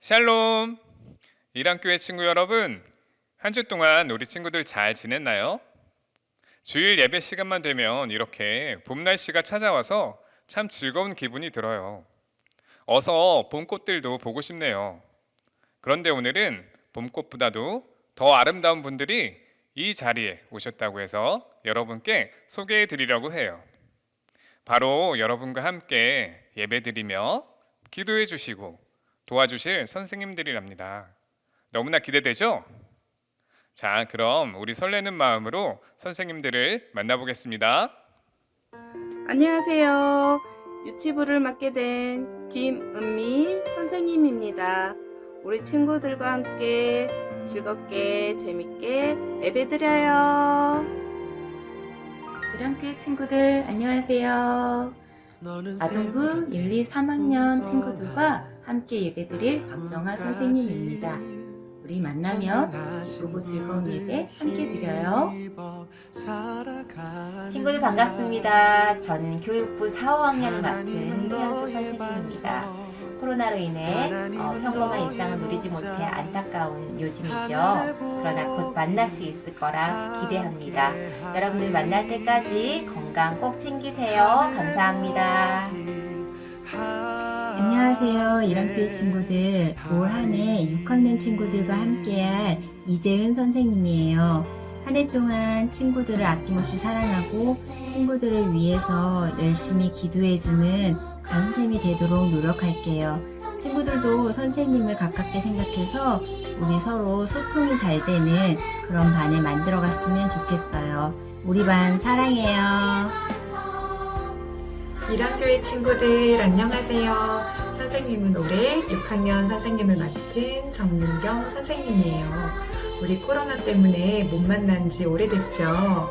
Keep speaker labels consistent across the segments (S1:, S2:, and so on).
S1: 샬롬! 이랑교회 친구 여러분, 한 주 동안 우리 친구들 잘 지냈나요? 주일 예배 시간만 되면 이렇게 봄 날씨가 찾아와서 참 즐거운 기분이 들어요. 어서 봄꽃들도 보고 싶네요. 그런데 오늘은 봄꽃보다도 더 아름다운 분들이 이 자리에 오셨다고 해서 여러분께 소개해 드리려고 해요. 바로 여러분과 함께 예배 드리며 기도해 주시고 도와주실 선생님들이랍니다. 너무나 기대되죠? 자, 그럼 우리 설레는 마음으로 선생님들을 만나보겠습니다.
S2: 안녕하세요. 유치부를 맡게 된 김은미 선생님입니다. 우리 친구들과 함께 즐겁게 재밌게 예배드려요.
S3: 이랑교회 친구들 안녕하세요. 아동부 1, 2, 3학년 친구들과 함께 예배드릴 박정아 선생님입니다. 우리 만나면 기쁘고 즐거운 예배 함께 드려요.
S4: 친구들 반갑습니다. 저는 교육부 4, 5학년 맡은 최연수 선생님입니다. 코로나로 인해 평범한 일상을 누리지 못해 안타까운 요즘이죠. 그러나 곧 만날 수 있을 거라 기대합니다. 여러분들 만날 때까지 건강 꼭 챙기세요. 감사합니다.
S5: 안녕하세요. 이랑교회 친구들. 올 한 해 6학년 친구들과 함께할 이재은 선생님이에요. 한 해 동안 친구들을 아낌없이 사랑하고 친구들을 위해서 열심히 기도해주는 그런 선생님이 되도록 노력할게요. 친구들도 선생님을 가깝게 생각해서 우리 서로 소통이 잘 되는 그런 반을 만들어갔으면 좋겠어요. 우리 반 사랑해요.
S6: 이랑교회 친구들 안녕하세요. 선생님은 올해 6학년 선생님을 맡은 정민경 선생님이에요. 우리 코로나 때문에 못 만난 지 오래됐죠.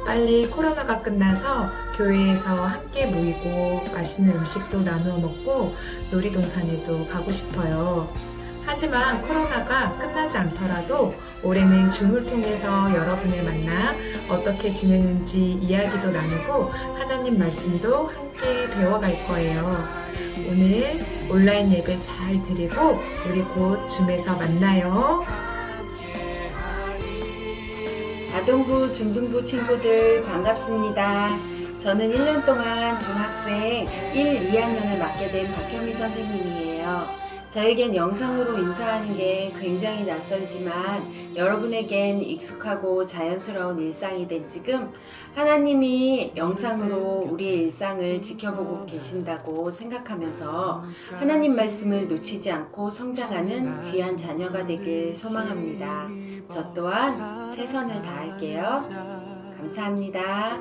S6: 빨리 코로나가 끝나서 교회에서 함께 모이고 맛있는 음식도 나누어 먹고 놀이동산에도 가고 싶어요. 하지만 코로나가 끝나지 않더라도 올해는 줌을 통해서 여러분을 만나 어떻게 지내는지 이야기도 나누고 하나님 말씀도 함께 배워갈 거예요. 오늘 온라인 예배 잘 드리고 우리 곧 줌에서 만나요.
S7: 아동부, 중등부 친구들 반갑습니다. 저는 1년 동안 중학생 1, 2학년을 맡게 된 박현미 선생님이에요. 저에겐 영상으로 인사하는 게 굉장히 낯설지만 여러분에겐 익숙하고 자연스러운 일상이 된 지금 하나님이 영상으로 우리의 일상을 지켜보고 계신다고 생각하면서 하나님 말씀을 놓치지 않고 성장하는 귀한 자녀가 되길 소망합니다. 저 또한 최선을 다할게요. 감사합니다.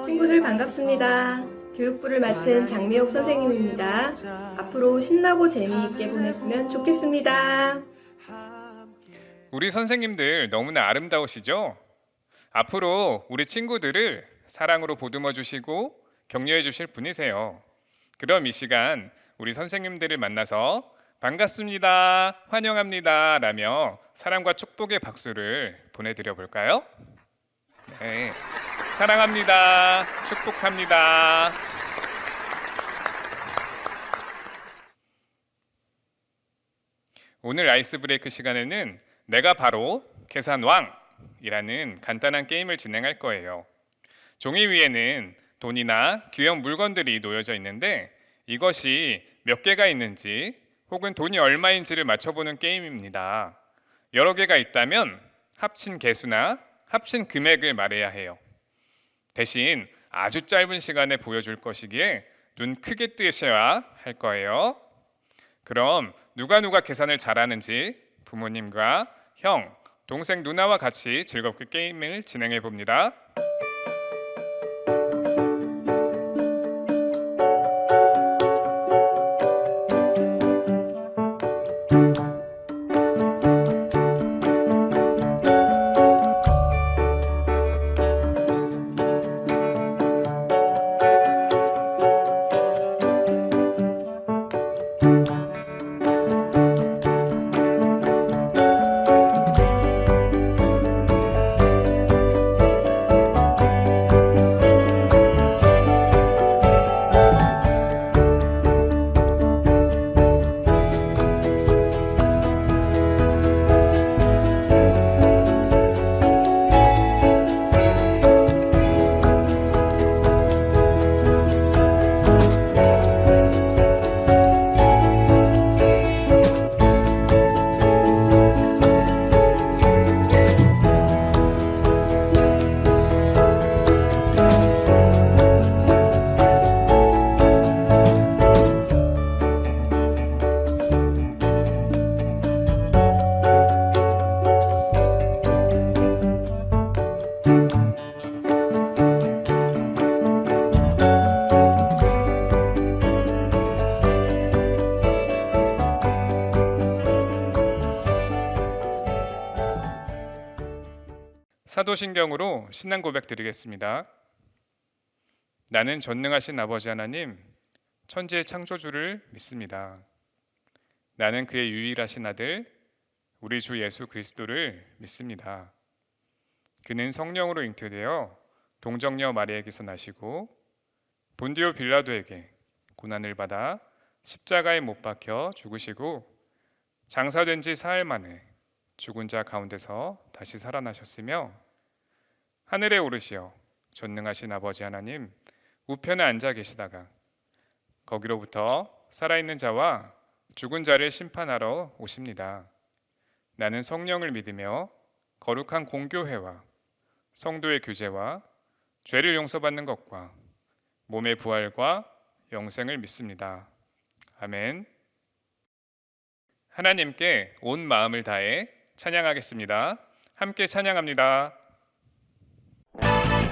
S8: 친구들 반갑습니다. 교육부를 맡은 장미옥 선생님입니다. 앞으로 신나고 재미있게 보냈으면 좋겠습니다.
S1: 우리 선생님들 너무나 아름다우시죠? 앞으로 우리 친구들을 사랑으로 보듬어 주시고 격려해 주실 분이세요. 그럼 이 시간 우리 선생님들을 만나서 반갑습니다, 환영합니다 라며 사랑과 축복의 박수를 보내드려 볼까요? 네. 사랑합니다. 축복합니다. 오늘 아이스 브레이크 시간에는 내가 바로 계산왕이라는 간단한 게임을 진행할 거예요. 종이 위에는 돈이나 귀여운 물건들이 놓여져 있는데 이것이 몇 개가 있는지 혹은 돈이 얼마인지를 맞춰보는 게임입니다. 여러 개가 있다면 합친 개수나 합친 금액을 말해야 해요. 대신 아주 짧은 시간에 보여줄 것이기에 눈 크게 뜨셔야 할 거예요. 그럼 누가 계산을 잘하는지 부모님과 형, 동생, 누나와 같이 즐겁게 게임을 진행해 봅니다. 사도신경으로 신앙 고백 드리겠습니다. 나는 전능하신 아버지 하나님, 천지의 창조주를 믿습니다. 나는 그의 유일하신 아들, 우리 주 예수 그리스도를 믿습니다. 그는 성령으로 잉태되어 동정녀 마리아에게서 나시고 본디오 빌라도에게 고난을 받아 십자가에 못 박혀 죽으시고 장사된 지 사흘 만에 죽은 자 가운데서 다시 살아나셨으며 하늘에 오르시어 전능하신 아버지 하나님 우편에 앉아 계시다가 거기로부터 살아있는 자와 죽은 자를 심판하러 오십니다. 나는 성령을 믿으며 거룩한 공교회와 성도의 교제와 죄를 용서받는 것과 몸의 부활과 영생을 믿습니다. 아멘. 하나님께 온 마음을 다해 찬양하겠습니다. 함께 찬양합니다.
S9: 나는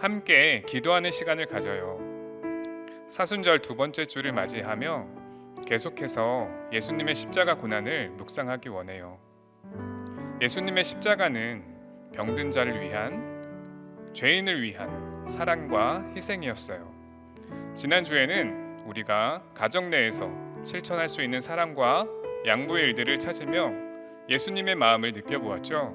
S1: 함께 기도하는 시간을 가져요. 사순절 두 번째 주를 맞이하며 계속해서 예수님의 십자가 고난을 묵상하기 원해요. 예수님의 십자가는 병든 자를 위한, 죄인을 위한 사랑과 희생이었어요. 지난주에는 우리가 가정 내에서 실천할 수 있는 사랑과 양보의 일들을 찾으며 예수님의 마음을 느껴보았죠.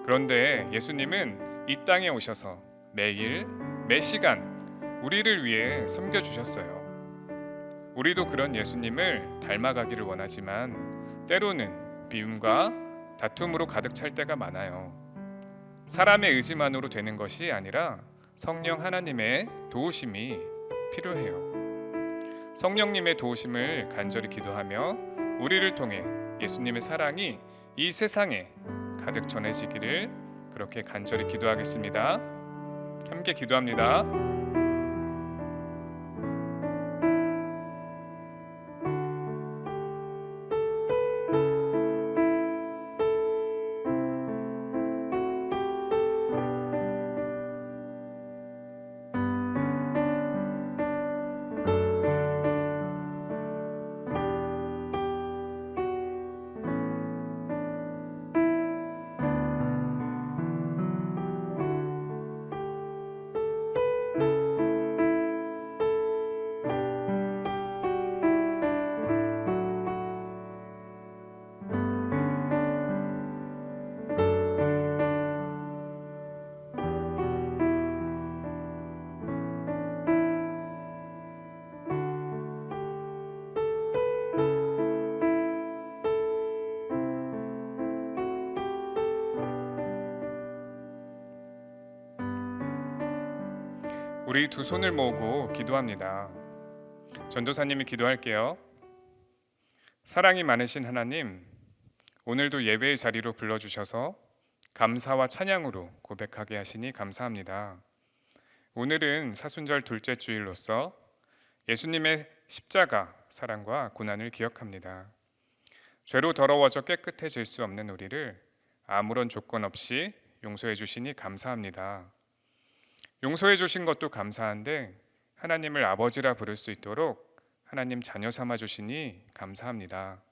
S1: 그런데 예수님은 이 땅에 오셔서 매일, 매 시간 우리를 위해 섬겨주셨어요. 우리도 그런 예수님을 닮아가기를 원하지만 때로는 미움과 다툼으로 가득 찰 때가 많아요. 사람의 의지만으로 되는 것이 아니라 성령 하나님의 도우심이 필요해요. 성령님의 도우심을 간절히 기도하며 우리를 통해 예수님의 사랑이 이 세상에 가득 전해지기를 그렇게 간절히 기도하겠습니다. 함께 기도합니다. 우리 두 손을 모으고 기도합니다. 전도사님이 기도할게요. 사랑이 많으신 하나님, 오늘도 예배의 자리로 불러주셔서 감사와 찬양으로 고백하게 하시니 감사합니다. 오늘은 사순절 둘째 주일로서 예수님의 십자가 사랑과 고난을 기억합니다. 죄로 더러워져 깨끗해질 수 없는 우리를 아무런 조건 없이 용서해 주시니 감사합니다. 용서해 주신 것도 감사한데 하나님을 아버지라 부를 수 있도록 하나님 자녀 삼아 주시니 감사합니다.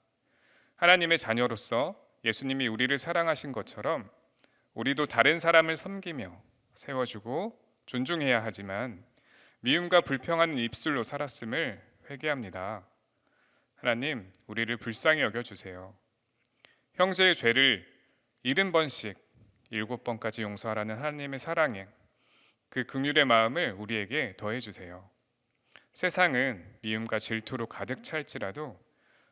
S1: 하나님의 자녀로서 예수님이 우리를 사랑하신 것처럼 우리도 다른 사람을 섬기며 세워주고 존중해야 하지만 미움과 불평하는 입술로 살았음을 회개합니다. 하나님, 우리를 불쌍히 여겨주세요. 형제의 죄를 70번씩 7번까지 용서하라는 하나님의 사랑에 그 긍휼의 마음을 우리에게 더해주세요. 세상은 미움과 질투로 가득 찰지라도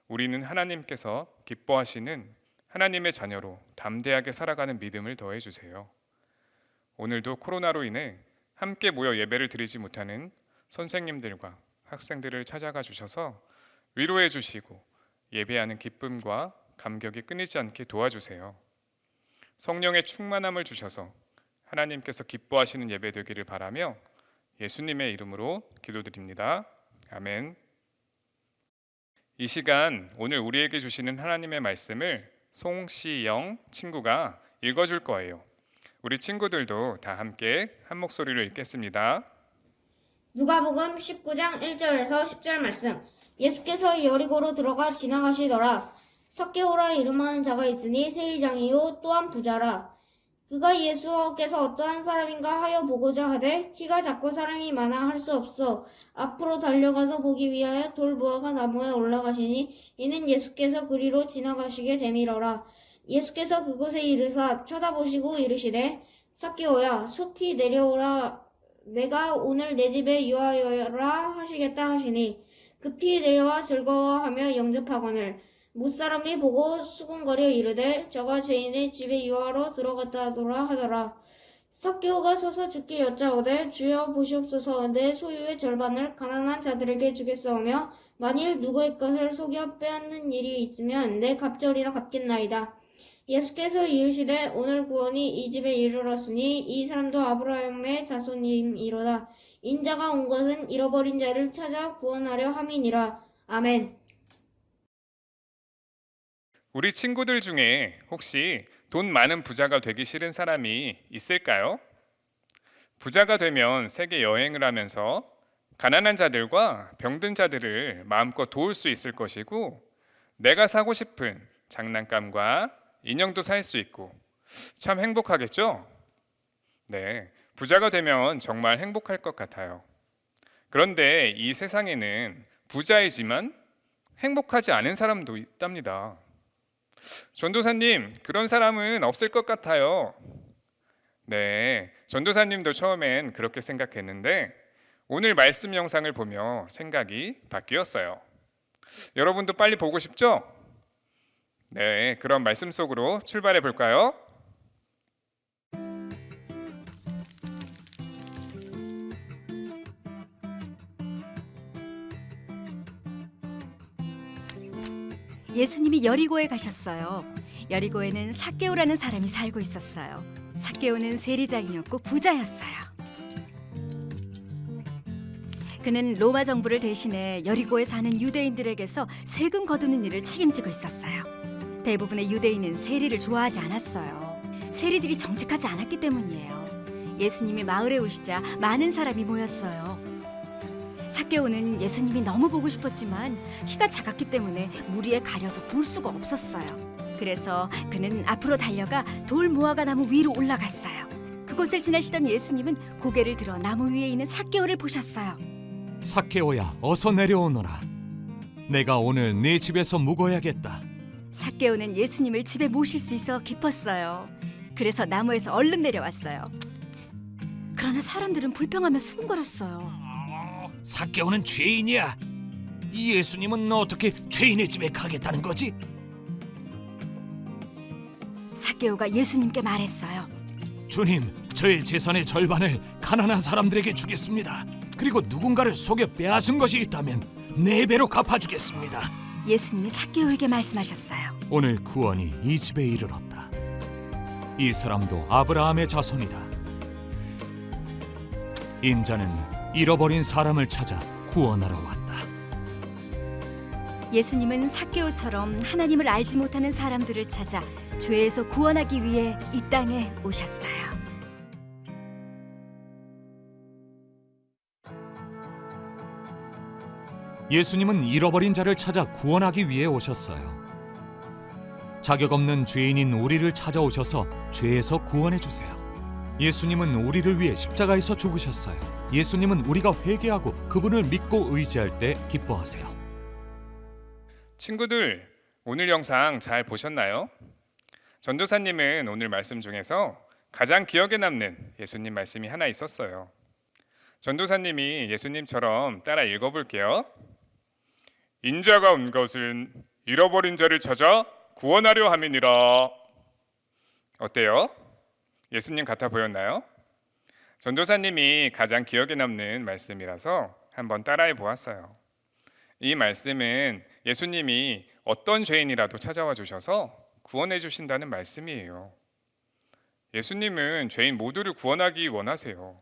S1: 우리는 하나님께서 기뻐하시는 하나님의 자녀로 담대하게 살아가는 믿음을 더해주세요. 오늘도 코로나로 인해 함께 모여 예배를 드리지 못하는 선생님들과 학생들을 찾아가 주셔서 위로해 주시고 예배하는 기쁨과 감격이 끊이지 않게 도와주세요. 성령의 충만함을 주셔서 하나님께서 기뻐하시는 예배 되기를 바라며 예수님의 이름으로 기도드립니다. 아멘. 이 시간 오늘 우리에게 주시는 하나님의 말씀을 송시영 친구가 읽어줄 거예요. 우리 친구들도 다 함께 한 목소리로 읽겠습니다.
S9: 누가복음 19장 1절에서 10절 말씀. 예수께서 여리고로 들어가 지나가시더라. 삭개오라 이름하는 자가 있으니 세리장이요 또한 부자라. 그가 예수께서 어떠한 사람인가 하여 보고자 하되 키가 작고 사람이 많아 할 수 없어 앞으로 달려가서 보기 위하여 돌부하가 나무에 올라가시니 이는 예수께서 그리로 지나가시게 되밀어라. 예수께서 그곳에 이르사 쳐다보시고 이르시되 삭개오야 속히 내려오라. 내가 오늘 내 집에 유하여라 하시겠다 하시니 급히 내려와 즐거워하며 영접하거늘 못사람이 보고 수군거려 이르되 저가 죄인의 집에 유하러 들어갔다더라 하더라. 삭개오가 서서 주께 여짜오되 주여 보시옵소서 내 소유의 절반을 가난한 자들에게 주겠사오며 만일 누구의 것을 속여 빼앗는 일이 있으면 내 갑절이나 갚겠나이다. 예수께서 이르시되 오늘 구원이 이 집에 이르렀으니 이 사람도 아브라함의 자손임이로다. 인자가 온 것은 잃어버린 자를 찾아 구원하려 함이니라. 아멘.
S1: 우리 친구들 중에 혹시 돈 많은 부자가 되기 싫은 사람이 있을까요? 부자가 되면 세계 여행을 하면서 가난한 자들과 병든 자들을 마음껏 도울 수 있을 것이고, 내가 사고 싶은 장난감과 인형도 살 수 있고 참 행복하겠죠? 네, 부자가 되면 정말 행복할 것 같아요. 그런데 이 세상에는 부자이지만 행복하지 않은 사람도 있답니다. 전도사님, 그런 사람은 없을 것 같아요. 네, 전도사님도 처음엔 그렇게 생각했는데 오늘 말씀 영상을 보며 생각이 바뀌었어요. 여러분도 빨리 보고 싶죠? 네, 그럼 말씀 속으로 출발해 볼까요?
S10: 예수님이 여리고에 가셨어요. 여리고에는 삭개오라는 사람이 살고 있었어요. 삭개오는 세리장이었고 부자였어요. 그는 로마 정부를 대신해 여리고에 사는 유대인들에게서 세금 거두는 일을 책임지고 있었어요. 대부분의 유대인은 세리를 좋아하지 않았어요. 세리들이 정직하지 않았기 때문이에요. 예수님이 마을에 오시자 많은 사람이 모였어요. 삭개오는 예수님이 너무 보고 싶었지만 키가 작았기 때문에 무리에 가려서 볼 수가 없었어요. 그래서 그는 앞으로 달려가 돌 무화과 나무 위로 올라갔어요. 그곳을 지나시던 예수님은 고개를 들어 나무 위에 있는 삭개오를 보셨어요.
S11: 삭개오야, 어서 내려오너라. 내가 오늘 네 집에서 묵어야겠다.
S10: 삭개오는 예수님을 집에 모실 수 있어 기뻤어요. 그래서 나무에서 얼른 내려왔어요. 그러나 사람들은 불평하며 수군거렸어요.
S11: 삭개오는 죄인이야. 이 예수님은 어떻게 죄인의 집에 가겠다는 거지?
S10: 삭개오가 예수님께 말했어요.
S11: 주님, 저의 재산의 절반을 가난한 사람들에게 주겠습니다. 그리고 누군가를 속여 빼앗은 것이 있다면 4배로 갚아주겠습니다.
S10: 예수님이 삭개오에게 말씀하셨어요.
S11: 오늘 구원이 이 집에 이르렀다. 이 사람도 아브라함의 자손이다. 인자는 잃어버린 사람을 찾아 구원하러 왔다.
S10: 예수님은 삭개오처럼 하나님을 알지 못하는 사람들을 찾아 죄에서 구원하기 위해 이 땅에 오셨어요.
S11: 예수님은 잃어버린 자를 찾아 구원하기 위해 오셨어요. 자격 없는 죄인인 우리를 찾아오셔서 죄에서 구원해 주세요. 예수님은 우리를 위해 십자가에서 죽으셨어요. 예수님은 우리가 회개하고 그분을 믿고 의지할 때 기뻐하세요.
S1: 친구들, 오늘 영상 잘 보셨나요? 전도사님은 오늘 말씀 중에서 가장 기억에 남는 예수님 말씀이 하나 있었어요. 전도사님이 예수님처럼 따라 읽어볼게요. 인자가 온 것은 잃어버린 자를 찾아 구원하려 함이니라. 어때요? 예수님 같아 보였나요? 전도사님이 가장 기억에 남는 말씀이라서 한번 따라해 보았어요. 이 말씀은 예수님이 어떤 죄인이라도 찾아와 주셔서 구원해 주신다는 말씀이에요. 예수님은 죄인 모두를 구원하기 원하세요.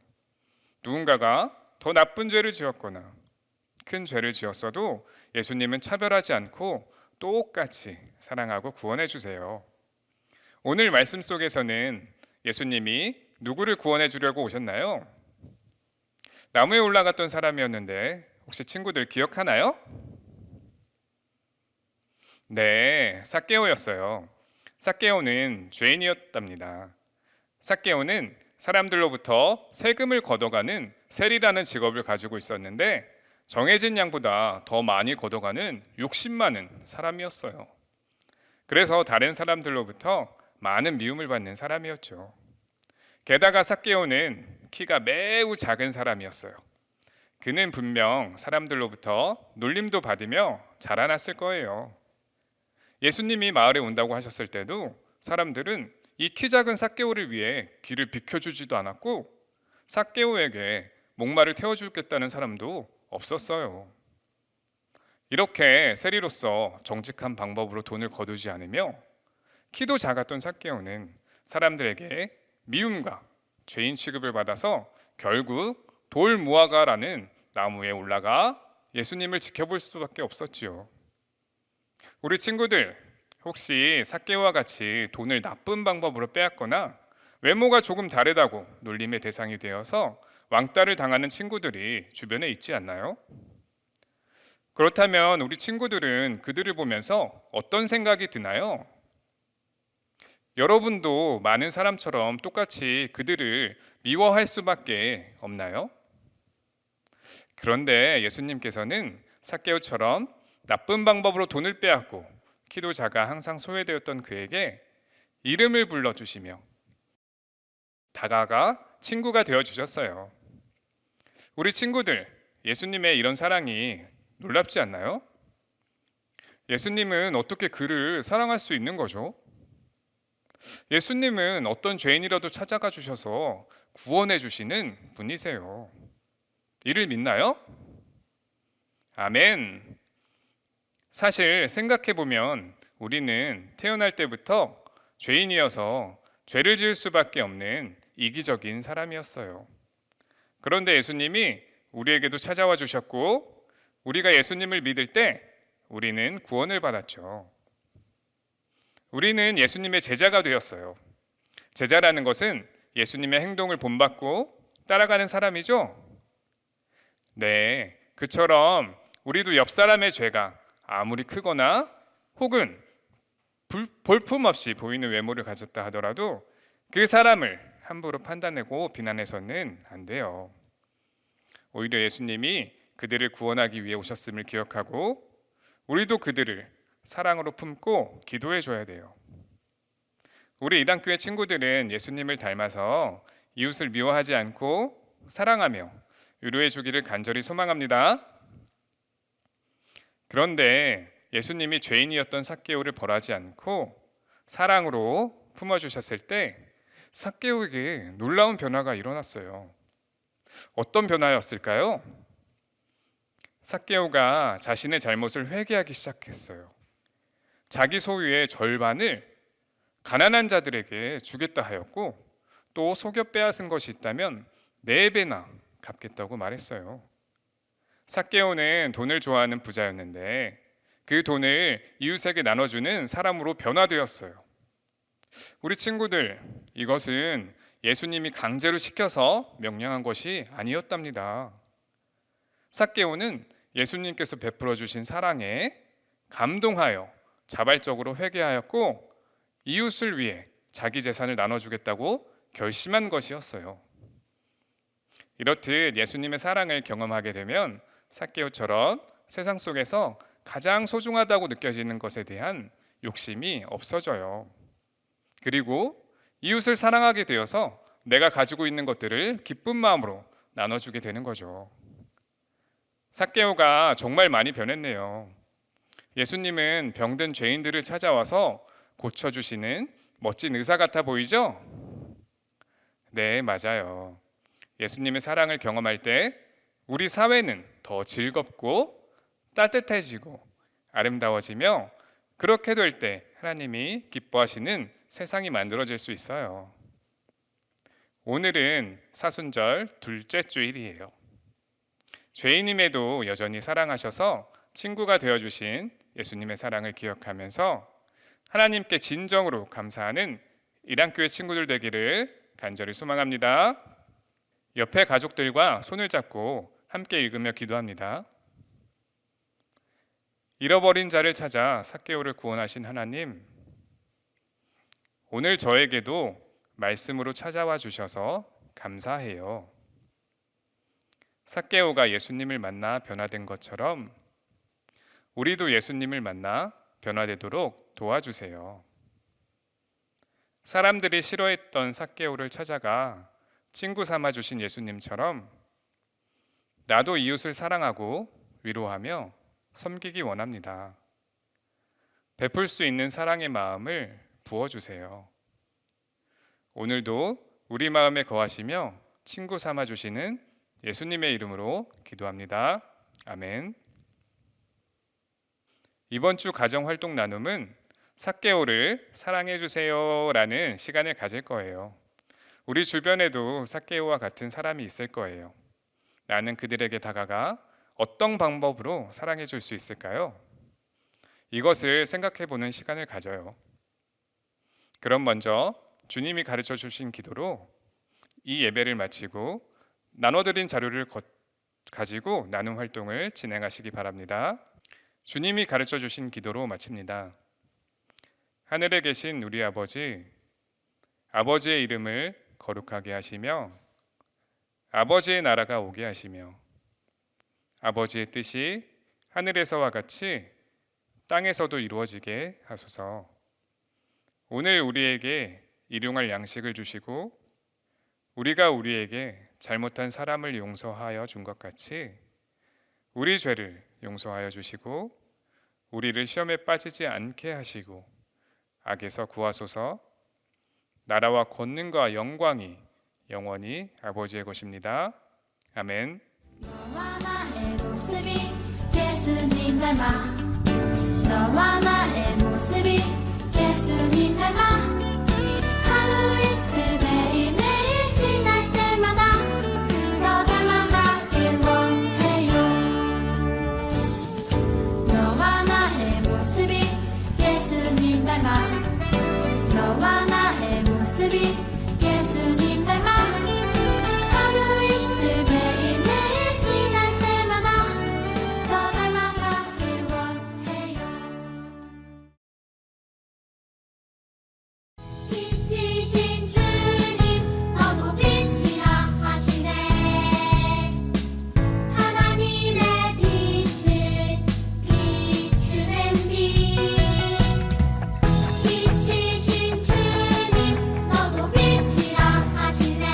S1: 누군가가 더 나쁜 죄를 지었거나 큰 죄를 지었어도 예수님은 차별하지 않고 똑같이 사랑하고 구원해 주세요. 오늘 말씀 속에서는 예수님이 누구를 구원해 주려고 오셨나요? 나무에 올라갔던 사람이었는데 혹시 친구들 기억하나요? 네, 삭개오였어요. 삭개오는 죄인이었답니다. 삭개오는 사람들로부터 세금을 걷어가는 세리라는 직업을 가지고 있었는데 정해진 양보다 더 많이 걷어가는 욕심 많은 사람이었어요. 그래서 다른 사람들로부터 많은 미움을 받는 사람이었죠. 게다가 삭개오는 키가 매우 작은 사람이었어요. 그는 분명 사람들로부터 놀림도 받으며 자라났을 거예요. 예수님이 마을에 온다고 하셨을 때도 사람들은 이 키 작은 삭개오를 위해 길을 비켜주지도 않았고 삭개오에게 목마를 태워주겠다는 사람도 없었어요. 이렇게 세리로서 정직한 방법으로 돈을 거두지 않으며 키도 작았던 삭개오는 사람들에게 미움과 죄인 취급을 받아서 결국 돌 무화과라는 나무에 올라가 예수님을 지켜볼 수밖에 없었지요. 우리 친구들, 혹시 삭개오와 같이 돈을 나쁜 방법으로 빼앗거나 외모가 조금 다르다고 놀림의 대상이 되어서 왕따를 당하는 친구들이 주변에 있지 않나요? 그렇다면 우리 친구들은 그들을 보면서 어떤 생각이 드나요? 여러분도 많은 사람처럼 똑같이 그들을 미워할 수밖에 없나요? 그런데 예수님께서는 삭개오처럼 나쁜 방법으로 돈을 빼앗고 키도 작아 항상 소외되었던 그에게 이름을 불러주시며 다가가 친구가 되어주셨어요. 우리 친구들, 예수님의 이런 사랑이 놀랍지 않나요? 예수님은 어떻게 그를 사랑할 수 있는 거죠? 예수님은 어떤 죄인이라도 찾아가 주셔서 구원해 주시는 분이세요. 이를 믿나요? 아멘. 사실 생각해 보면 우리는 태어날 때부터 죄인이어서 죄를 지을 수밖에 없는 이기적인 사람이었어요. 그런데 예수님이 우리에게도 찾아와 주셨고 우리가 예수님을 믿을 때 우리는 구원을 받았죠. 우리는 예수님의 제자가 되었어요. 제자라는 것은 예수님의 행동을 본받고 따라가는 사람이죠. 네, 그처럼 우리도 옆 사람의 죄가 아무리 크거나 혹은 볼품없이 보이는 외모를 가졌다 하더라도 그 사람을 함부로 판단하고 비난해서는 안 돼요. 오히려 예수님이 그들을 구원하기 위해 오셨음을 기억하고 우리도 그들을 사랑으로 품고 기도해 줘야 돼요. 우리 이단교회 친구들은 예수님을 닮아서 이웃을 미워하지 않고 사랑하며 위로해 주기를 간절히 소망합니다. 그런데 예수님이 죄인이었던 삭개오를 벌하지 않고 사랑으로 품어주셨을 때 삭개오에게 놀라운 변화가 일어났어요. 어떤 변화였을까요? 삭개오가 자신의 잘못을 회개하기 시작했어요. 자기 소유의 절반을 가난한 자들에게 주겠다 하였고 또 속여 빼앗은 것이 있다면 4배나 갚겠다고 말했어요. 삭개오는 돈을 좋아하는 부자였는데 그 돈을 이웃에게 나눠주는 사람으로 변화되었어요. 우리 친구들, 이것은 예수님이 강제로 시켜서 명령한 것이 아니었답니다. 삭개오는 예수님께서 베풀어 주신 사랑에 감동하여 자발적으로 회개하였고 이웃을 위해 자기 재산을 나눠주겠다고 결심한 것이었어요. 이렇듯 예수님의 사랑을 경험하게 되면 삭개오처럼 세상 속에서 가장 소중하다고 느껴지는 것에 대한 욕심이 없어져요. 그리고 이웃을 사랑하게 되어서 내가 가지고 있는 것들을 기쁜 마음으로 나눠주게 되는 거죠. 삭개오가 정말 많이 변했네요. 예수님은 병든 죄인들을 찾아와서 고쳐주시는 멋진 의사 같아 보이죠? 네, 맞아요. 예수님의 사랑을 경험할 때 우리 사회는 더 즐겁고 따뜻해지고 아름다워지며 그렇게 될 때 하나님이 기뻐하시는 세상이 만들어질 수 있어요. 오늘은 사순절 둘째 주일이에요. 죄인임에도 여전히 사랑하셔서 친구가 되어주신 예수님의 사랑을 기억하면서 하나님께 진정으로 감사하는 이단교회 친구들 되기를 간절히 소망합니다. 옆에 가족들과 손을 잡고 함께 읽으며 기도합니다. 잃어버린 자를 찾아 삭개오를 구원하신 하나님, 오늘 저에게도 말씀으로 찾아와 주셔서 감사해요. 삭개오가 예수님을 만나 변화된 것처럼 우리도 예수님을 만나 변화되도록 도와주세요. 사람들이 싫어했던 삭개오를 찾아가 친구 삼아 주신 예수님처럼 나도 이웃을 사랑하고 위로하며 섬기기 원합니다. 베풀 수 있는 사랑의 마음을 부어주세요. 오늘도 우리 마음에 거하시며 친구 삼아 주시는 예수님의 이름으로 기도합니다. 아멘. 이번 주 가정활동 나눔은 삭개오를 사랑해 주세요 라는 시간을 가질 거예요. 우리 주변에도 삭개오와 같은 사람이 있을 거예요. 나는 그들에게 다가가 어떤 방법으로 사랑해 줄 수 있을까요? 이것을 생각해 보는 시간을 가져요. 그럼 먼저 주님이 가르쳐 주신 기도로 이 예배를 마치고 나눠드린 자료를 가지고 나눔 활동을 진행하시기 바랍니다. 주님이 가르쳐 주신 기도로 마칩니다. 하늘에 계신 우리 아버지, 아버지의 이름을 거룩하게 하시며 아버지의 나라가 오게 하시며 아버지의 뜻이 하늘에서와 같이 땅에서도 이루어지게 하소서. 오늘 우리에게 일용할 양식을 주시고 우리가 우리에게 잘못한 사람을 용서하여 준 것 같이 우리 죄를 용서하여 주시고 우리를 시험에 빠지지 않게 하시고 악에서 구하소서. 나라와 권능과 영광이 영원히 아버지의 것입니다. 아멘.
S12: 너와 나의 모습이 예수님 닮아 너와 나의 모습이 예수님 닮아 하루 이틀 매일매일 지날 때마다 더 닮아가길 원해요. 너와 나의 모습이 예수님 닮아 너와 나의 모습이 예수님 닮아 하루 이틀 매일매일 지날 때마다 더 닮아가길 원해요. 빛이신 주님 너도 빛이라 하시네. 하나님의 빛을 비추는 빛. 빛이신 주님 너도 빛이라 하시네.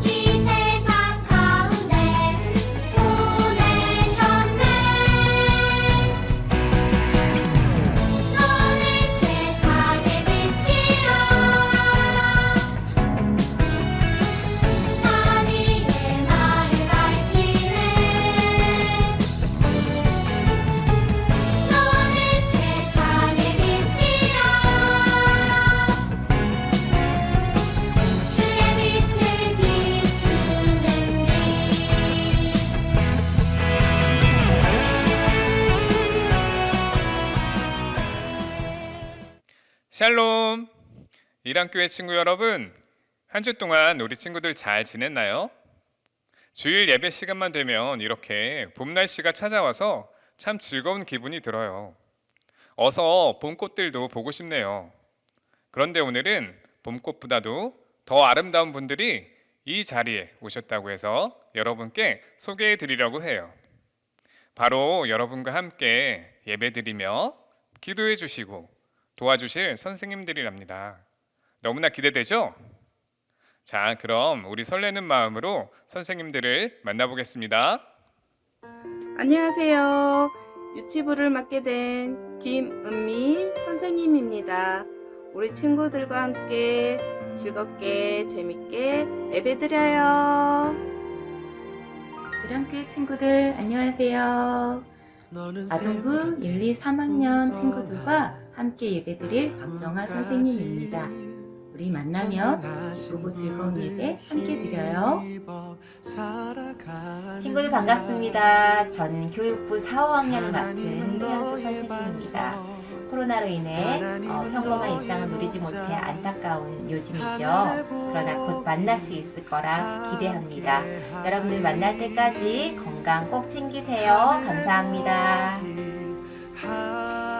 S12: 이 세상 가운데 보내셨네. 너는 세상의 빛이라 산 위에 나를 밝히네. 너는 세상의 빛이라 주의 빛을 비추는 빛.
S1: 샬롬! 이랑교회 친구 여러분, 한 주 동안 우리 친구들 잘 지냈나요? 주일 예배 시간만 되면 이렇게 봄 날씨가 찾아와서 참 즐거운 기분이 들어요. 어서 봄꽃들도 보고 싶네요. 그런데 오늘은 봄꽃보다도 더 아름다운 분들이 이 자리에 오셨다고 해서 여러분께 소개해 드리려고 해요. 바로 여러분과 함께 예배드리며 기도해 주시고 도와주실 선생님들이랍니다. 너무나 기대되죠? 자, 그럼 우리 설레는 마음으로 선생님들을 만나보겠습니다.
S2: 안녕하세요. 유치부를 맡게 된 김은미 선생님입니다. 우리 친구들과 함께 즐겁게 재밌게 예배드려요.
S3: 이랑교회 친구들 안녕하세요. 아동부 1, 2, 3학년 친구들과 함께 예배드릴 박정아 선생님입니다. 우리 만나면 기쁘고 즐거운 예배 함께 드려요.
S4: 친구들 반갑습니다. 저는 교육부 4, 5학년을 맡은 최현수 선생님입니다. 코로나로 인해 평범한 일상을 누리지 못해 안타까운 요즘이죠. 그러나 곧 만날 수 있을 거라 기대합니다. 여러분들 만날 때까지 건강 꼭 챙기세요. 감사합니다.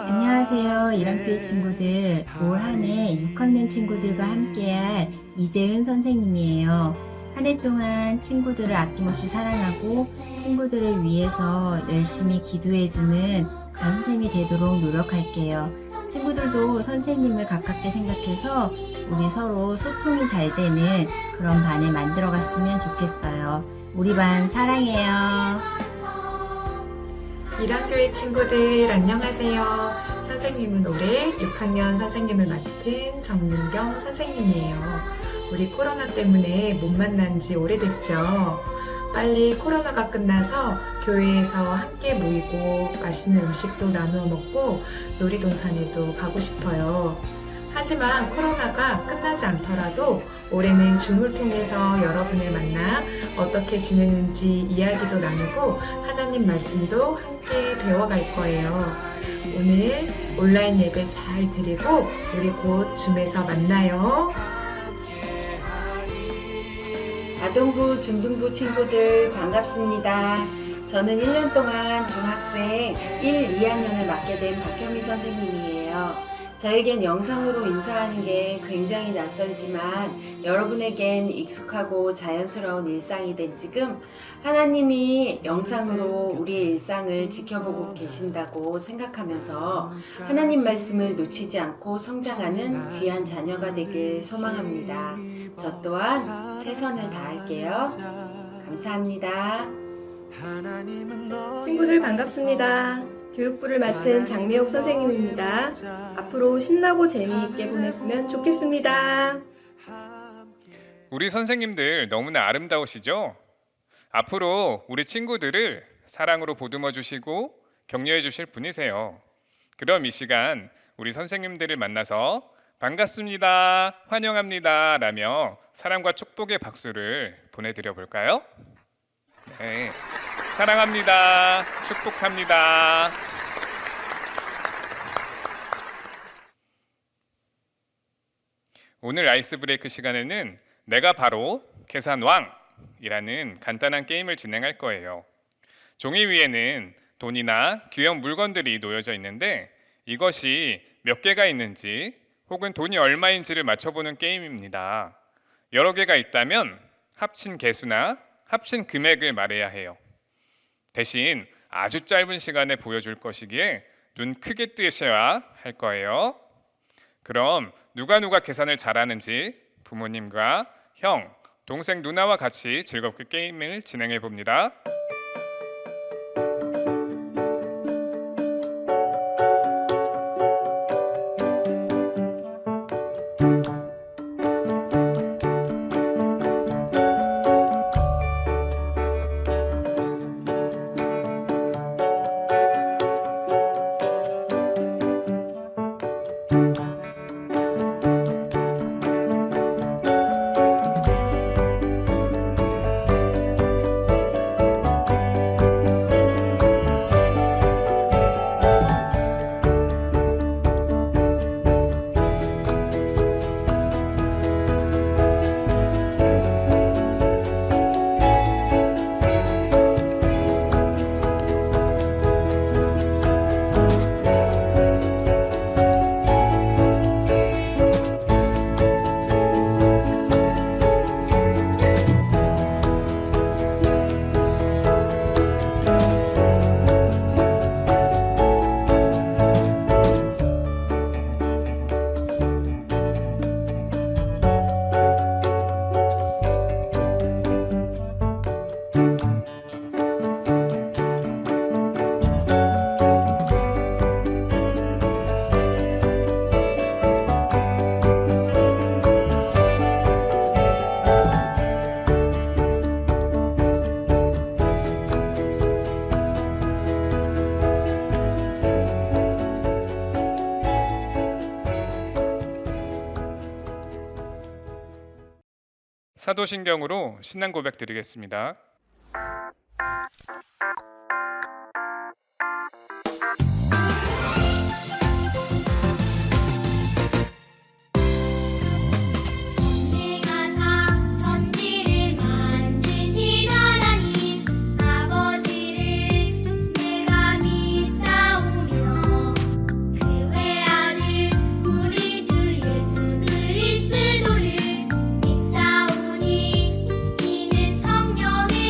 S5: 안녕하세요. 이랑교회 친구들. 올 한 해 6학년 친구들과 함께할 이재은 선생님이에요. 한 해 동안 친구들을 아낌없이 사랑하고 친구들을 위해서 열심히 기도해주는 그런 선생님이 되도록 노력할게요. 친구들도 선생님을 가깝게 생각해서 우리 서로 소통이 잘 되는 그런 반을 만들어갔으면 좋겠어요. 우리 반 사랑해요.
S6: 이랑교회 친구들 안녕하세요. 선생님은 올해 6학년 선생님을 맡은 정민경 선생님이에요. 우리 코로나 때문에 못 만난 지 오래됐죠. 빨리 코로나가 끝나서 교회에서 함께 모이고 맛있는 음식도 나누어 먹고 놀이동산에도 가고 싶어요. 하지만 코로나가 끝나지 않더라도 올해는 줌을 통해서 여러분을 만나 어떻게 지내는지 이야기도 나누고 하나님 말씀도 함께 배워갈 거예요. 오늘 온라인 예배 잘 드리고 우리 곧 줌에서 만나요.
S7: 아동부, 중등부 친구들 반갑습니다. 저는 1년 동안 중학생 1, 2학년을 맡게 된 박현미 선생님이에요. 저에겐 영상으로 인사하는 게 굉장히 낯설지만 여러분에겐 익숙하고 자연스러운 일상이 된 지금 하나님이 영상으로 우리의 일상을 지켜보고 계신다고 생각하면서 하나님 말씀을 놓치지 않고 성장하는 귀한 자녀가 되길 소망합니다. 저 또한 최선을 다할게요. 감사합니다.
S8: 친구들 반갑습니다. 교육부를 맡은 장미옥 선생님입니다. 앞으로 신나고 재미있게 보냈으면 좋겠습니다.
S1: 우리 선생님들 너무나 아름다우시죠? 앞으로 우리 친구들을 사랑으로 보듬어 주시고 격려해 주실 분이세요. 그럼 이 시간 우리 선생님들을 만나서 반갑습니다, 환영합니다 라며 사랑과 축복의 박수를 보내드려 볼까요? 네. 사랑합니다. 축복합니다. 오늘 아이스 브레이크 시간에는 내가 바로 계산왕이라는 간단한 게임을 진행할 거예요. 종이 위에는 돈이나 귀여운 물건들이 놓여져 있는데 이것이 몇 개가 있는지 혹은 돈이 얼마인지를 맞춰보는 게임입니다. 여러 개가 있다면 합친 개수나 합친 금액을 말해야 해요. 대신 아주 짧은 시간에 보여줄 것이기에 눈 크게 뜨셔야 할 거예요. 그럼 누가 계산을 잘하는지 부모님과 형, 동생, 누나와 같이 즐겁게 게임을 진행해 봅니다. 사도신경으로 신앙 고백 드리겠습니다.
S12: 성령의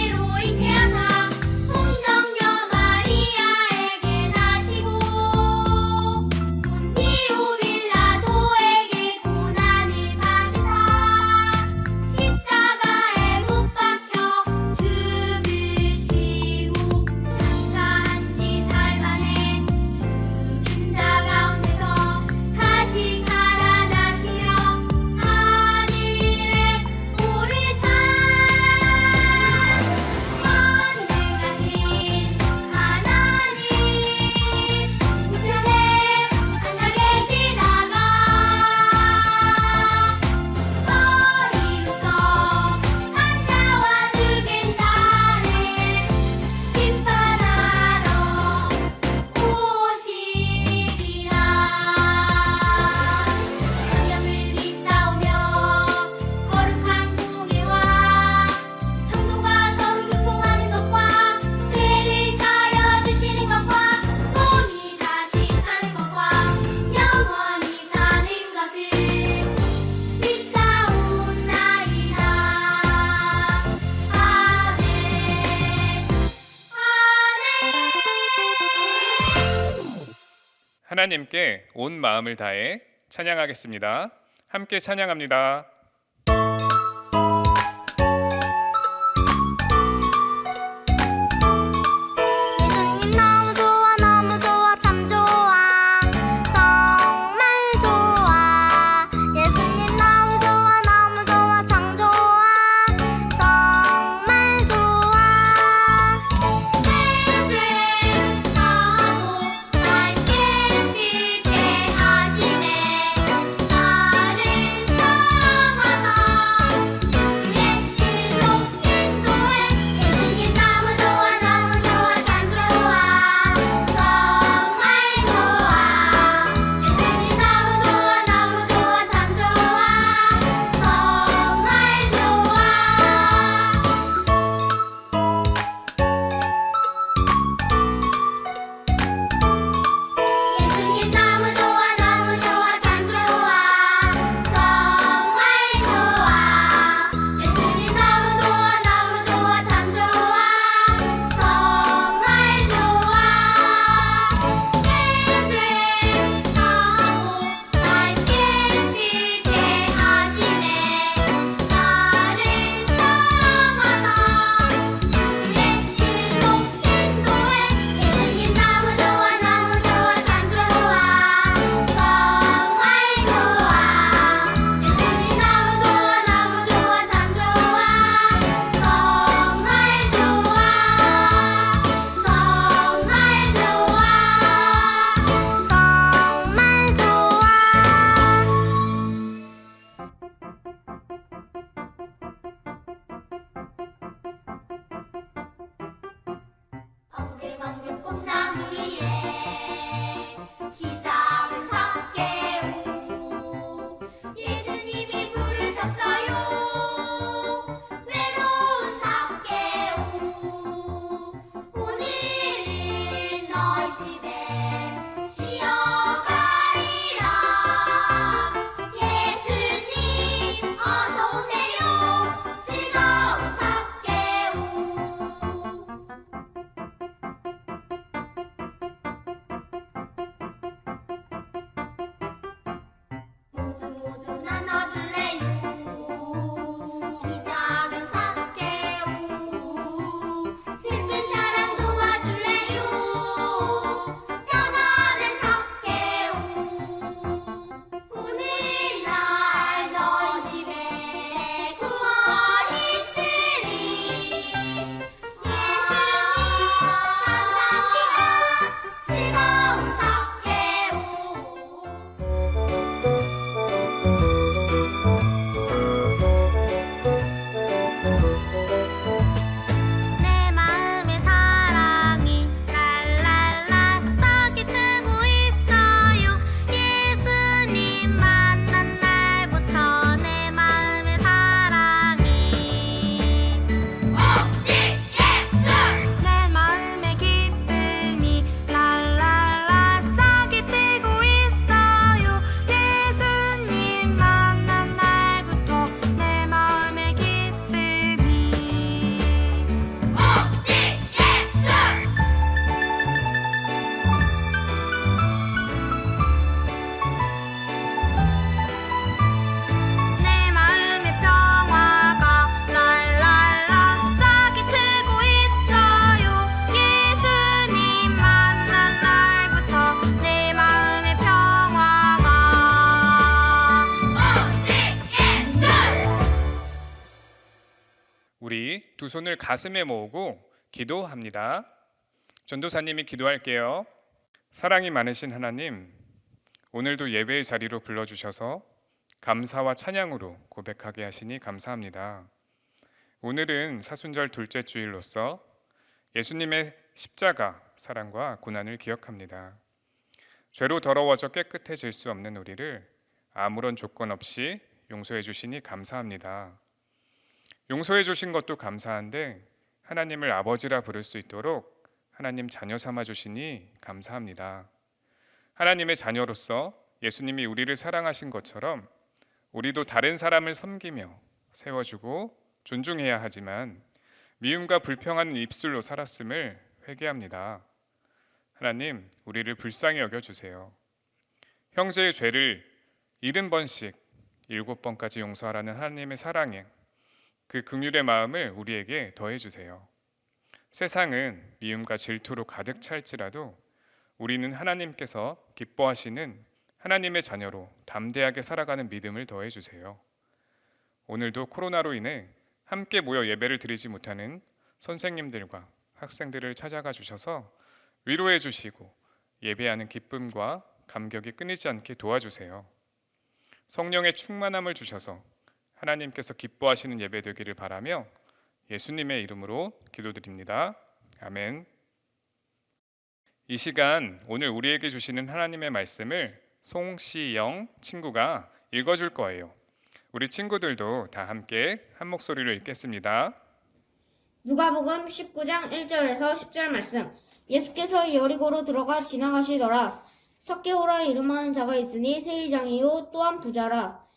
S1: 하나님께 온 마음을 다해 찬양하겠습니다. 함께 찬양합니다.
S12: 예수님 너무 좋아 너무 좋아 참 좋아 정말 좋아 예수님 너무 좋아 너무 좋아 참 좋아 정말 좋아 내 죄 사하고 날 깨끗게 하시네 나를 사랑하사 주의 길로 인도해 예수님 너무 좋아 너무 좋아 참 좋아 정말 좋아 예수님 너무 좋아 너무 좋아 참 좋아 정말 좋아 예수님 너무 좋아 너무 좋아 참 좋아 정말 좋아 예수님 너무 좋아 너무 좋아 참 좋아 정말 좋아 내 죄 사하고 날 깨끗게 하시네 나를 사랑하사 주의 길로 인도해 예수님 너무 좋아 너무 좋아 참 좋아 정말 좋아 예수님 너무 좋아 너무 좋아 참 좋아 정말 엉금엉금 뽕나무 위에 키 작은 삭개오 예수님이 부르셨어요 외로운 삭개오 오늘은 너희 집에 쉬어가리라 예수님 어서 오세요 즐거운 삭개오 모두 나눠줄래요 키 작은 삭개오 슬픈 사람 도와줄래요 편안한 삭개오 오늘날 너희 집에 구원 있으리 예수님 감사합니다 즐거운 삭개오 내 마음의 사랑이 랄랄라 썩이 트고 있어요 예수님 만난 날부터 내 마음의 사랑이 오직 예수 내 마음의 기쁨이 랄랄라 썩이 트고 있어요 예수님 만난 날부터 내 마음의 기쁨이 오직 예수 내 마음의 평화가 랄랄라 싹이 트고 있어요 예수님 만난 날부터 내 마음의 평화가 오직 예수
S1: 우리 두 손을 가슴에 모으고 기도합니다. 전도사님이 기도할게요. 사랑이 많으신 하나님, 오늘도 예배의 자리로 불러주셔서 감사와 찬양으로 고백하게 하시니 감사합니다. 오늘은 사순절 둘째 주일로서 예수님의 십자가 사랑과 고난을 기억합니다. 죄로 더러워져 깨끗해질 수 없는 우리를 아무런 조건 없이 용서해 주시니 감사합니다. 용서해 주신 것도 감사한데 하나님을 아버지라 부를 수 있도록 하나님 자녀 삼아 주시니 감사합니다. 하나님의 자녀로서 예수님이 우리를 사랑하신 것처럼 우리도 다른 사람을 섬기며 세워주고 존중해야 하지만 미움과 불평하는 입술로 살았음을 회개합니다. 하나님, 우리를 불쌍히 여겨주세요. 형제의 죄를 70번씩 7번까지 용서하라는 하나님의 사랑에 그 긍휼의 마음을 우리에게 더해주세요. 세상은 미움과 질투로 가득 찰지라도 우리는 하나님께서 기뻐하시는 하나님의 자녀로 담대하게 살아가는 믿음을 더해주세요. 오늘도 코로나로 인해 함께 모여 예배를 드리지 못하는 선생님들과 학생들을 찾아가 주셔서 위로해 주시고 예배하는 기쁨과 감격이 끊이지 않게 도와주세요. 성령의 충만함을 주셔서 하나님께서 기뻐하시는 예배 되기를 바라며 예수님의 이름으로 기도드립니다. 아멘. 이 시간 오늘 우리에게 주시는 하나님의 말씀을 송시영 친구가 읽어줄 거예요. 우리 친구들도 다 함께 한 목소리로 읽겠습니다.
S9: 누가복음 19장 1절에서 10절 말씀. 예수께서 여리고로 들어가 지나가시더라. 삭개오라 이름하는 자가 있으니 세리장이요 또한 부자라.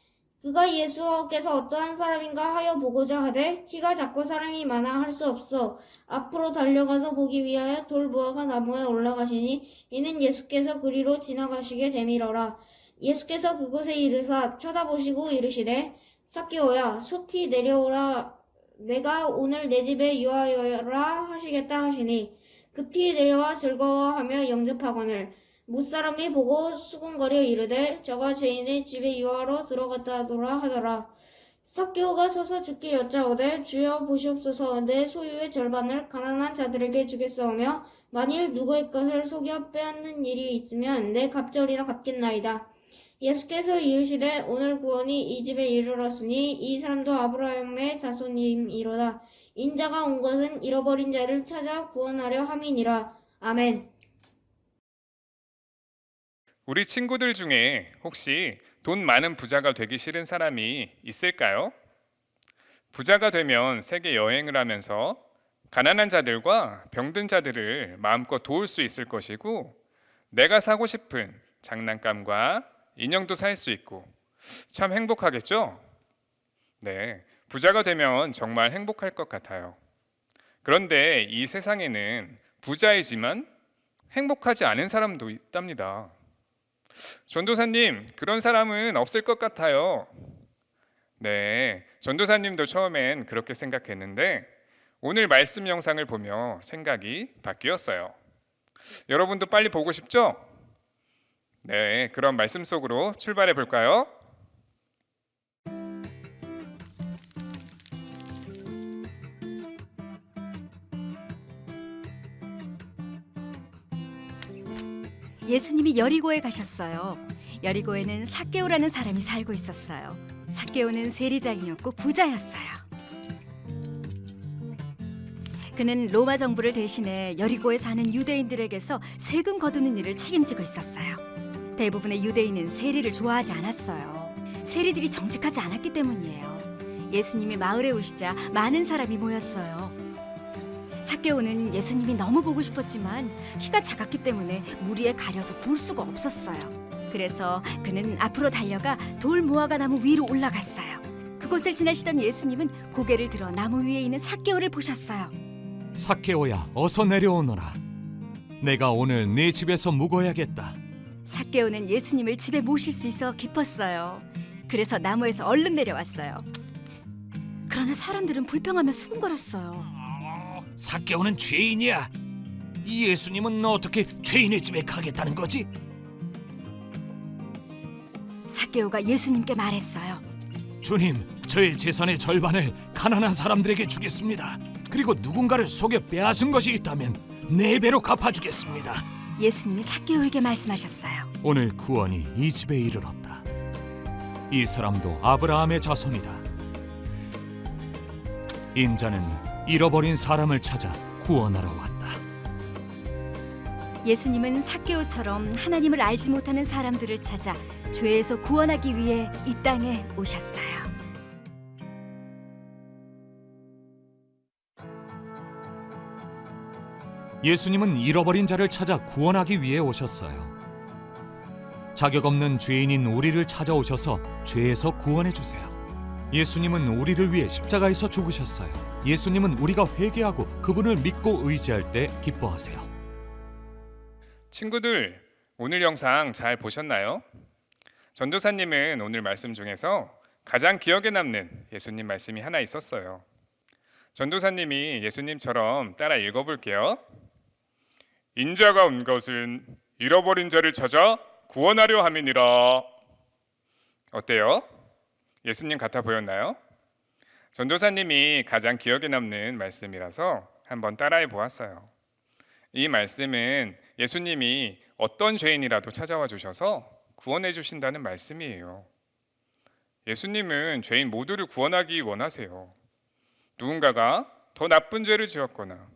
S9: 그가 예수께서 어떠한 사람인가 하여 보고자 하되 키가 작고 사람이 많아 할 수 없어 앞으로 달려가서 보기 위하여 돌무화과 나무에 올라가시니 이는 예수께서 그리로 지나가시게 되밀어라. 예수께서 그곳에 이르사 쳐다보시고 이르시되 삭개오야 속히 내려오라. 내가 오늘 내 집에 유하여라 하시겠다 하시니 급히 내려와 즐거워하며 영접하거늘 못사람이 보고 수군거려 이르되 저가 죄인의 집에 유하러 들어갔다더라 하더라. 삭개오가 서서 주께 여짜오되 주여 보시옵소서 내 소유의 절반을 가난한 자들에게 주겠사오며 만일 누구의 것을 속여 빼앗는 일이 있으면 내 갑절이나 갚겠나이다. 예수께서 이르시되 오늘 구원이 이 집에 이르렀으니 이 사람도 아브라함의 자손임이로다. 인자가 온 것은 잃어버린 자를 찾아 구원하려 함이니라. 아멘.
S1: 우리 친구들 중에 혹시 돈 많은 부자가 되기 싫은 사람이 있을까요? 부자가 되면 세계 여행을 하면서 가난한 자들과 병든 자들을 마음껏 도울 수 있을 것이고 내가 사고 싶은 장난감과 인형도 살 수 있고 참 행복하겠죠? 네, 부자가 되면 정말 행복할 것 같아요. 그런데 이 세상에는 부자이지만 행복하지 않은 사람도 있답니다. 전도사님, 그런 사람은 없을 것 같아요. 네, 전도사님도 처음엔 그렇게 생각했는데 오늘 말씀 영상을 보며 생각이 바뀌었어요. 여러분도 빨리 보고 싶죠? 네, 그럼 말씀 속으로 출발해 볼까요?
S10: 예수님이 여리고에 가셨어요. 여리고에는 삭개오라는 사람이 살고 있었어요. 삭개오는 세리장이었고 부자였어요. 그는 로마 정부를 대신해 여리고에 사는 유대인들에게서 세금 거두는 일을 책임지고 있었어요. 대부분의 유대인은 세리를 좋아하지 않았어요. 세리들이 정직하지 않았기 때문이에요. 예수님이 마을에 오시자 많은 사람이 모였어요. 삭개오는 예수님이 너무 보고 싶었지만 키가 작았기 때문에 무리에 가려서 볼 수가 없었어요. 그래서 그는 앞으로 달려가 돌무화과 나무 위로 올라갔어요. 그곳을 지나시던 예수님은 고개를 들어 나무 위에 있는 삭개오를 보셨어요.
S11: 삭개오야, 어서 내려오너라. 내가 오늘 네 집에서 묵어야겠다.
S10: 삭개오는 예수님을 집에 모실 수 있어 기뻤어요. 그래서 나무에서 얼른 내려왔어요. 그러나 사람들은 불평하며 수군거렸어요.
S11: 삭개오는 죄인이야. 이 예수님은 어떻게 죄인의 집에 가겠다는 거지?
S10: 삭개오가 예수님께 말했어요.
S11: 주님, 저의 재산의 절반을 가난한 사람들에게 주겠습니다. 그리고 누군가를 속여 빼앗은 것이 있다면 4배로 갚아주겠습니다.
S10: 예수님이 삭개오에게 말씀하셨어요.
S11: 오늘 구원이 이 집에 이르렀다. 이 사람도 아브라함의 자손이다. 인자는 잃어버린 사람을 찾아 구원하러 왔다.
S10: 예수님은 삭개오처럼 하나님을 알지 못하는 사람들을 찾아 죄에서 구원하기 위해 이 땅에 오셨어요.
S11: 예수님은 잃어버린 자를 찾아 구원하기 위해 오셨어요. 자격 없는 죄인인 우리를 찾아오셔서 죄에서 구원해 주세요. 예수님은 우리를 위해 십자가에서 죽으셨어요. 예수님은 우리가 회개하고 그분을 믿고 의지할 때 기뻐하세요.
S1: 친구들, 오늘 영상 잘 보셨나요? 전도사님은 오늘 말씀 중에서 가장 기억에 남는 예수님 말씀이 하나 있었어요. 전도사님이 예수님처럼 따라 읽어볼게요. 인자가 온 것은 잃어버린 자를 찾아 구원하려 함이니라. 어때요? 예수님 같아 보였나요? 전도사님이 가장 기억에 남는 말씀이라서 한번 따라해 보았어요. 이 말씀은 예수님이 어떤 죄인이라도 찾아와 주셔서 구원해 주신다는 말씀이에요. 예수님은 죄인 모두를 구원하기 원하세요. 누군가가 더 나쁜 죄를 지었거나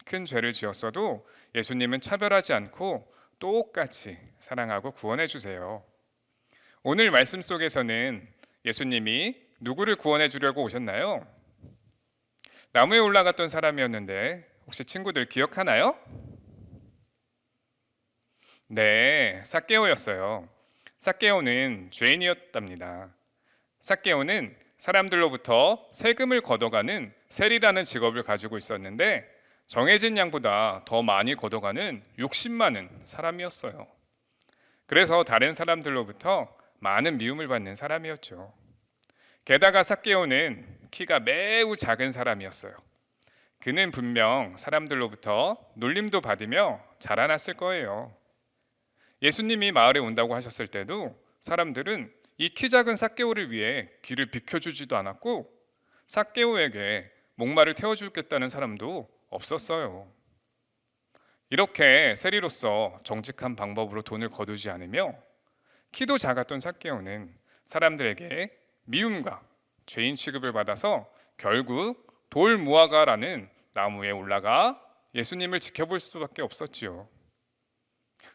S1: 큰 죄를 지었어도 예수님은 차별하지 않고 똑같이 사랑하고 구원해 주세요. 오늘 말씀 속에서는 예수님이 누구를 구원해 주려고 오셨나요? 나무에 올라갔던 사람이었는데 혹시 친구들 기억하나요? 네, 삭개오였어요. 삭개오는 죄인이었답니다. 삭개오는 사람들로부터 세금을 걷어가는 세리라는 직업을 가지고 있었는데 정해진 양보다 더 많이 걷어가는 욕심 많은 사람이었어요. 그래서 다른 사람들로부터 많은 미움을 받는 사람이었죠. 게다가 삭개오는 키가 매우 작은 사람이었어요. 그는 분명 사람들로부터 놀림도 받으며 자라났을 거예요. 예수님이 마을에 온다고 하셨을 때도 사람들은 이 키 작은 삭개오를 위해 길을 비켜주지도 않았고 삭개오에게 목마를 태워주겠다는 사람도 없었어요. 이렇게 세리로서 정직한 방법으로 돈을 거두지 않으며 키도 작았던 삭개오는 사람들에게 미움과 죄인 취급을 받아서 결국 돌무화과라는 나무에 올라가 예수님을 지켜볼 수밖에 없었지요.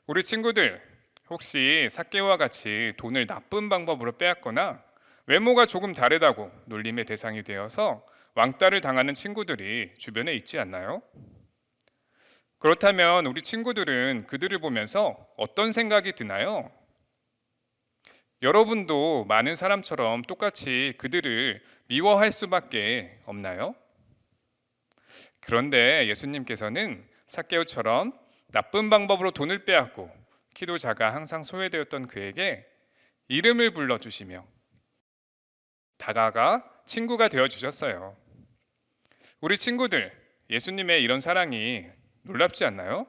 S1: 우리 친구들, 혹시 삭개오와 같이 돈을 나쁜 방법으로 빼앗거나 외모가 조금 다르다고 놀림의 대상이 되어서 왕따를 당하는 친구들이 주변에 있지 않나요? 그렇다면 우리 친구들은 그들을 보면서 어떤 생각이 드나요? 여러분도 많은 사람처럼 똑같이 그들을 미워할 수밖에 없나요? 그런데 예수님께서는 삭개오처럼 나쁜 방법으로 돈을 빼앗고 키도 작아 항상 소외되었던 그에게 이름을 불러주시며 다가가 친구가 되어주셨어요. 우리 친구들, 예수님의 이런 사랑이 놀랍지 않나요?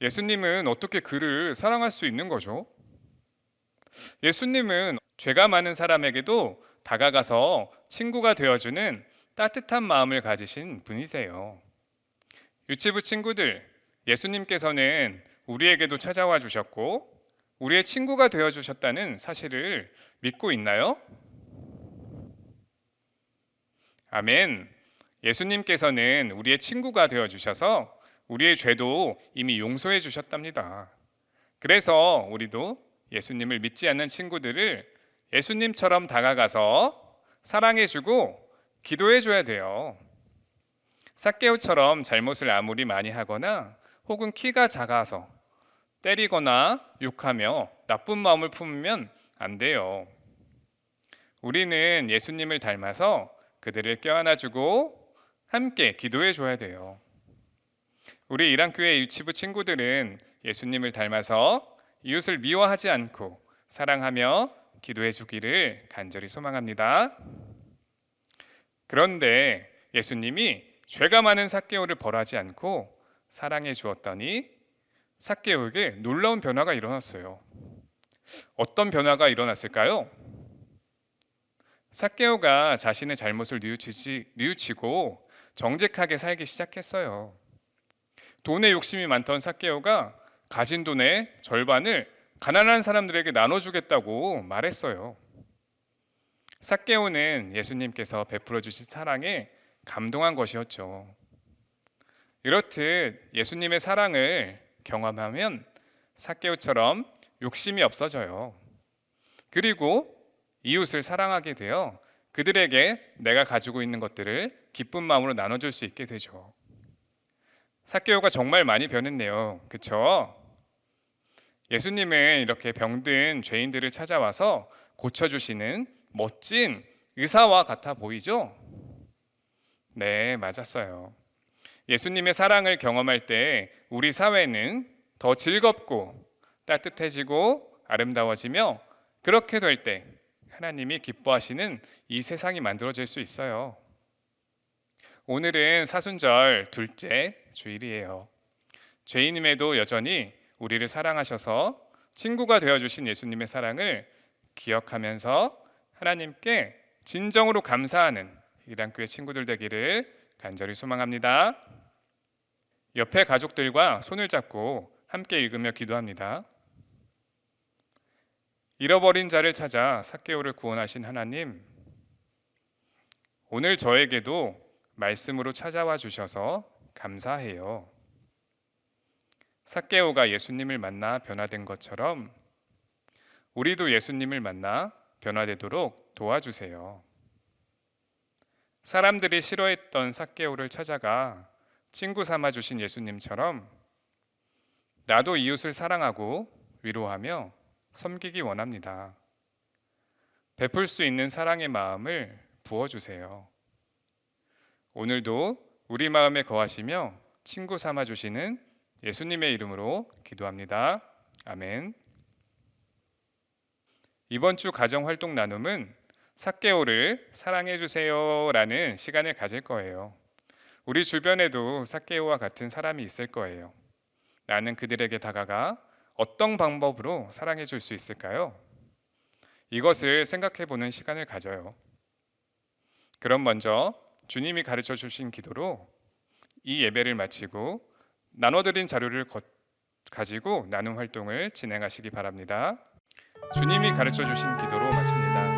S1: 예수님은 어떻게 그를 사랑할 수 있는 거죠? 예수님은 죄가 많은 사람에게도 다가가서 친구가 되어주는 따뜻한 마음을 가지신 분이세요. 유치부 친구들, 예수님께서는 우리에게도 찾아와 주셨고 우리의 친구가 되어주셨다는 사실을 믿고 있나요? 아멘. 예수님께서는 우리의 친구가 되어주셔서 우리의 죄도 이미 용서해 주셨답니다. 그래서 우리도 예수님을 믿지 않는 친구들을 예수님처럼 다가가서 사랑해주고 기도해줘야 돼요. 삭개오처럼 잘못을 아무리 많이 하거나 혹은 키가 작아서 때리거나 욕하며 나쁜 마음을 품으면 안 돼요. 우리는 예수님을 닮아서 그들을 껴안아주고 함께 기도해줘야 돼요. 우리 이랑교회 유치부 친구들은 예수님을 닮아서 이웃을 미워하지 않고 사랑하며 기도해 주기를 간절히 소망합니다. 그런데 예수님이 죄가 많은 삭개오를 벌하지 않고 사랑해 주었더니 삭개오에게 놀라운 변화가 일어났어요. 어떤 변화가 일어났을까요? 삭개오가 자신의 잘못을 뉘우치고 정직하게 살기 시작했어요. 돈에 욕심이 많던 삭개오가 가진 돈의 절반을 가난한 사람들에게 나눠주겠다고 말했어요. 삭개오는 예수님께서 베풀어 주신 사랑에 감동한 것이었죠. 이렇듯 예수님의 사랑을 경험하면 삭개오처럼 욕심이 없어져요. 그리고 이웃을 사랑하게 되어 그들에게 내가 가지고 있는 것들을 기쁜 마음으로 나눠줄 수 있게 되죠. 삭개오가 정말 많이 변했네요. 그렇죠? 예수님은 이렇게 병든 죄인들을 찾아와서 고쳐주시는 멋진 의사와 같아 보이죠? 네, 맞았어요. 예수님의 사랑을 경험할 때 우리 사회는 더 즐겁고 따뜻해지고 아름다워지며 그렇게 될 때 하나님이 기뻐하시는 이 세상이 만들어질 수 있어요. 오늘은 사순절 둘째 주일이에요. 죄인임에도 여전히 우리를 사랑하셔서 친구가 되어주신 예수님의 사랑을 기억하면서 하나님께 진정으로 감사하는 이랑교회 친구들 되기를 간절히 소망합니다. 옆에 가족들과 손을 잡고 함께 읽으며 기도합니다. 잃어버린 자를 찾아 삭개오를 구원하신 하나님, 오늘 저에게도 말씀으로 찾아와 주셔서 감사해요. 삭개오가 예수님을 만나 변화된 것처럼 우리도 예수님을 만나 변화되도록 도와주세요. 사람들이 싫어했던 삭개오를 찾아가 친구 삼아 주신 예수님처럼 나도 이웃을 사랑하고 위로하며 섬기기 원합니다. 베풀 수 있는 사랑의 마음을 부어주세요. 오늘도 우리 마음에 거하시며 친구 삼아 주시는 예수님의 이름으로 기도합니다. 아멘. 이번 주 가정활동 나눔은 삭개오를 사랑해 주세요 라는 시간을 가질 거예요. 우리 주변에도 삭개오와 같은 사람이 있을 거예요. 나는 그들에게 다가가 어떤 방법으로 사랑해 줄 수 있을까요? 이것을 생각해 보는 시간을 가져요. 그럼 먼저 주님이 가르쳐 주신 기도로 이 예배를 마치고 나눠드린 자료를 가지고 나눔 활동을 진행하시기 바랍니다. 주님이 가르쳐 주신 기도로 마칩니다.